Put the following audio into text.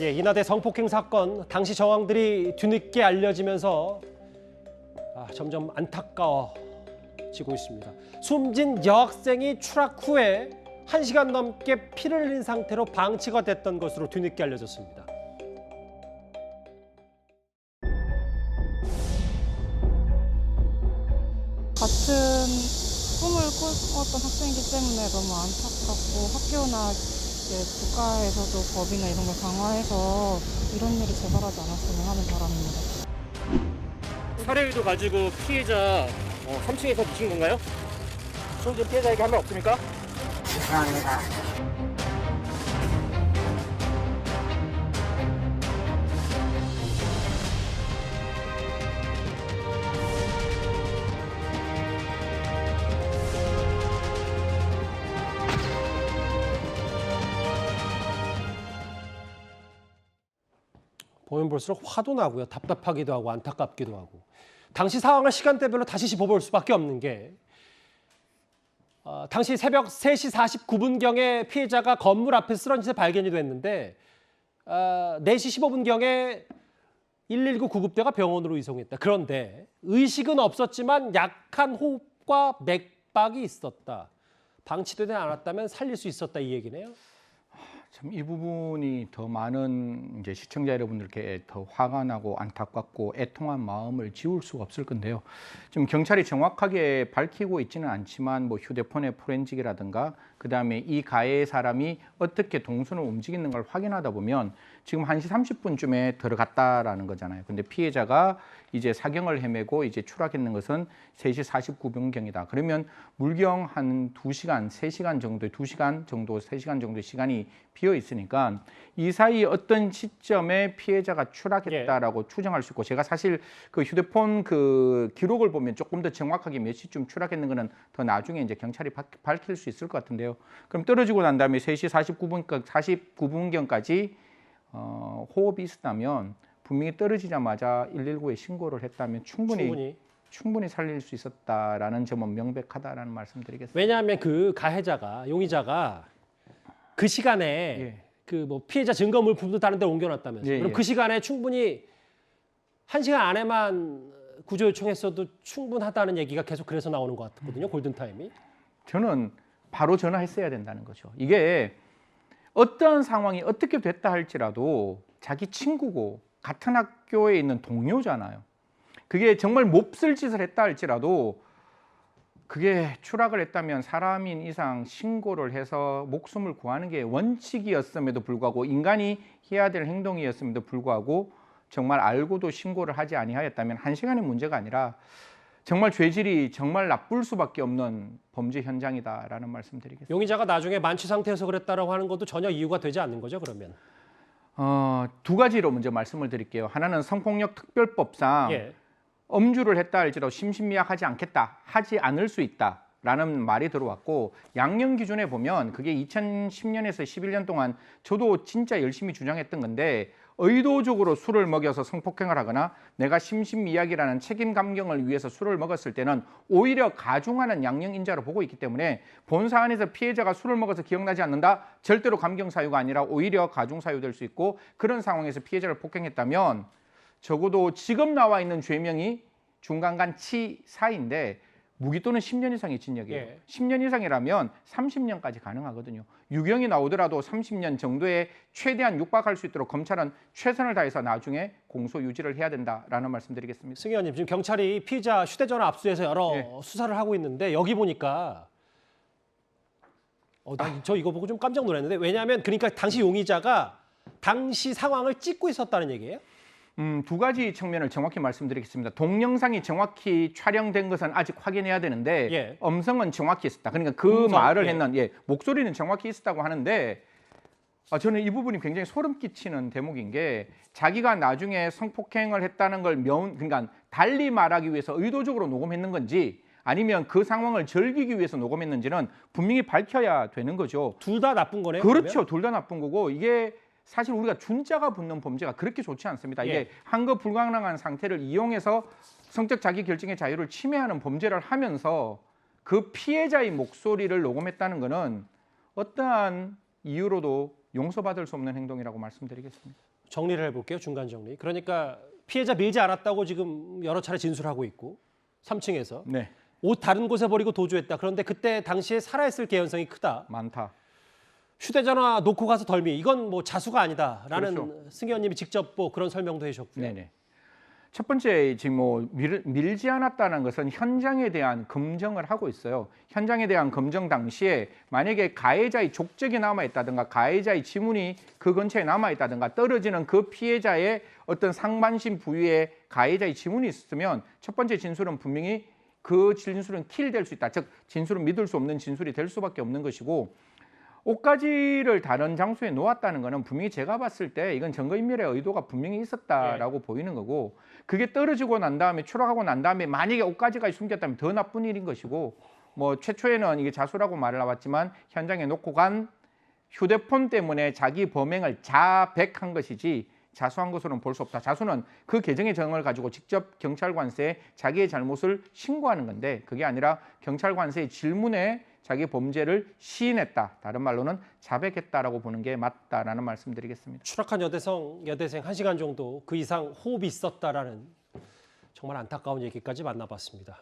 예, 인하대 성폭행 사건 당시 정황들이 뒤늦게 알려지면서 점점 안타까워지고 있습니다. 숨진 여학생이 추락 후에 1시간 넘게 피를 흘린 상태로 방치가 됐던 것으로 뒤늦게 알려졌습니다. 같은 꿈을 꾸었던 학생이기 때문에 너무 안타깝고 학교나 국가에서도 법이나 이런 걸 강화해서 이런 일이 재발하지 않았으면 하는 바람입니다. 살해 의도 가지고 피해자 3층에서 붙인 건가요? 숨진 피해자에게 한 말 없습니까? 죄송합니다. 보면 볼수록 화도 나고요. 답답하기도 하고 안타깝기도 하고. 당시 상황을 시간대별로 다시 짚어볼 수밖에 없는 게 당시 새벽 3시 49분경에 피해자가 건물 앞에 쓰러진 채 발견이 됐는데 4시 15분경에 119 구급대가 병원으로 이송했다. 그런데 의식은 없었지만 약한 호흡과 맥박이 있었다. 방치되지 않았다면 살릴 수 있었다 이 얘기네요. 참 이 부분이 더 많은 이제 시청자 여러분들께 더 화가 나고 안타깝고 애통한 마음을 지울 수가 없을 건데요. 지금 경찰이 정확하게 밝히고 있지는 않지만 뭐 휴대폰의 포렌식이라든가 그다음에 이 가해의 사람이 어떻게 동선을 움직이는 걸 확인하다 보면 지금 1시 30분쯤에 들어갔다라는 거잖아요. 근데 피해자가 이제 사경을 헤매고 이제 추락했는 것은 3시 49분경이다. 그러면 물경 한 2시간, 3시간 정도의 2시간 정도, 3시간 정도의 시간이 비어 있으니까 이 사이 어떤 시점에 피해자가 추락했다라고 추정할 수 있고, 제가 사실 그 휴대폰 그 기록을 보면 조금 더 정확하게 몇 시쯤 추락했는 거는 더 나중에 이제 경찰이 밝힐 수 있을 것 같은데요. 그럼 떨어지고 난 다음에 3시 49분경까지 호흡이 있었다면 분명히 떨어지자마자 119에 신고를 했다면 충분히 살릴 수 있었다라는 점은 명백하다라는 말씀드리겠습니다. 왜냐하면 그 가해자가 용의자가 그 시간에 그 뭐 피해자 증거 물품도 다른 데 옮겨놨다면서요. 그럼 그 시간에 충분히 1시간 안에만 구조 요청했어도 충분하다는 얘기가 계속 그래서 나오는 것 같거든요. 골든타임이. 저는 바로 전화했어야 된다는 거죠. 이게 어떤 상황이 어떻게 됐다 할지라도 자기 친구고 같은 학교에 있는 동료잖아요. 그게 정말 몹쓸 짓을 했다 할지라도 그게 추락을 했다면 사람인 이상 신고를 해서 목숨을 구하는 게 원칙이었음에도 불구하고, 인간이 해야 될 행동이었음에도 불구하고 정말 알고도 신고를 하지 아니하였다면 1시간의 문제가 아니라 정말 죄질이 정말 나쁠 수밖에 없는 범죄 현장이다라는 말씀드리겠습니다. 용의자가 나중에 만취 상태에서 그랬다라고 하는 것도 전혀 이유가 되지 않는 거죠, 그러면? 두 가지로 먼저 말씀을 드릴게요. 하나는 성폭력 특별법상 엄주를 했다 할지라도 심신미약하지 않겠다, 하지 않을 수 있다라는 말이 들어왔고, 양형 기준에 보면 그게 2010년에서 11년 동안 저도 진짜 열심히 주장했던 건데, 의도적으로 술을 먹여서 성폭행을 하거나 내가 심신미약이라는 책임 감경을 위해서 술을 먹었을 때는 오히려 가중하는 양형인자로 보고 있기 때문에 본 사안에서 피해자가 술을 먹어서 기억나지 않는다, 절대로 감경사유가 아니라 오히려 가중사유 될 수 있고, 그런 상황에서 피해자를 폭행했다면 적어도 지금 나와 있는 죄명이 중간간 치사인데 무기 또는 10년 이상의 징역이에요. 10년 이상이라면 30년까지 가능하거든요. 유경이 나오더라도 30년 정도에 최대한 육박할 수 있도록 검찰은 최선을 다해서 나중에 공소 유지를 해야 된다라는 말씀드리겠습니다. 승 의원님, 지금 경찰이 피의자 휴대전화 압수해서 여러 수사를 하고 있는데 여기 보니까 저 이거 보고 좀 깜짝 놀랐는데, 왜냐하면 그러니까 당시 용의자가 당시 상황을 찍고 있었다는 얘기예요? 두 가지 측면을 정확히 말씀드리겠습니다. 동영상이 정확히 촬영된 것은 아직 확인해야 되는데 음성은 정확히 있었다. 그러니까 그 말을 했는 목소리는 정확히 있었다고 하는데, 저는 이 부분이 굉장히 소름 끼치는 대목인 게, 자기가 나중에 성폭행을 했다는 걸 그러니까 달리 말하기 위해서 의도적으로 녹음했는 건지 아니면 그 상황을 즐기기 위해서 녹음했는지는 분명히 밝혀야 되는 거죠. 둘 다 나쁜 거네요. 그렇죠. 둘 다 나쁜 거고, 이게 사실 우리가 준자가 붙는 범죄가 그렇게 좋지 않습니다. 이게 한거 불가능한 상태를 이용해서 성적 자기 결정의 자유를 침해하는 범죄를 하면서 그 피해자의 목소리를 녹음했다는 것은 어떠한 이유로도 용서받을 수 없는 행동이라고 말씀드리겠습니다. 정리를 해볼게요. 중간 정리. 그러니까 피해자 밀지 않았다고 지금 여러 차례 진술하고 있고 3층에서 네, 옷 다른 곳에 버리고 도주했다. 그런데 그때 당시에 살아있을 개연성이 크다. 많다. 휴대전화 놓고 가서 덜미. 이건 뭐 자수가 아니다라는 그렇죠. 승 의원님이 직접 뭐 그런 설명도 해주셨고요. 네네. 첫 번째 지금 뭐 밀지 않았다는 것은 현장에 대한 검증을 하고 있어요. 현장에 대한 검증 당시에 만약에 가해자의 족적이 남아 있다든가 가해자의 지문이 그 근처에 남아 있다든가 떨어지는 그 피해자의 어떤 상반신 부위에 가해자의 지문이 있으면 첫 번째 진술은 분명히 그 진술은 킬될 수 있다. 즉 진술은 믿을 수 없는 진술이 될 수밖에 없는 것이고 옷가지를 다른 장소에 놓았다는 것은 분명히 제가 봤을 때 이건 증거인멸의 의도가 분명히 있었다라고 보이는 거고 그게 떨어지고 난 다음에 추락하고 난 다음에 만약에 옷가지까지 숨겼다면 더 나쁜 일인 것이고 뭐 최초에는 이게 자수라고 말을 나왔지만 현장에 놓고 간 휴대폰 때문에 자기 범행을 자백한 것이지 자수한 것으로는 볼 수 없다. 자수는 그 계정의 정을 가지고 직접 경찰관서에 자기의 잘못을 신고하는 건데 그게 아니라 경찰관서의 질문에 자기 범죄를 시인했다. 다른 말로는 자백했다라고 보는 게 맞다라는 말씀드리겠습니다. 추락한 여대생 1시간 정도 그 이상 호흡이 있었다라는 정말 안타까운 얘기까지 만나봤습니다.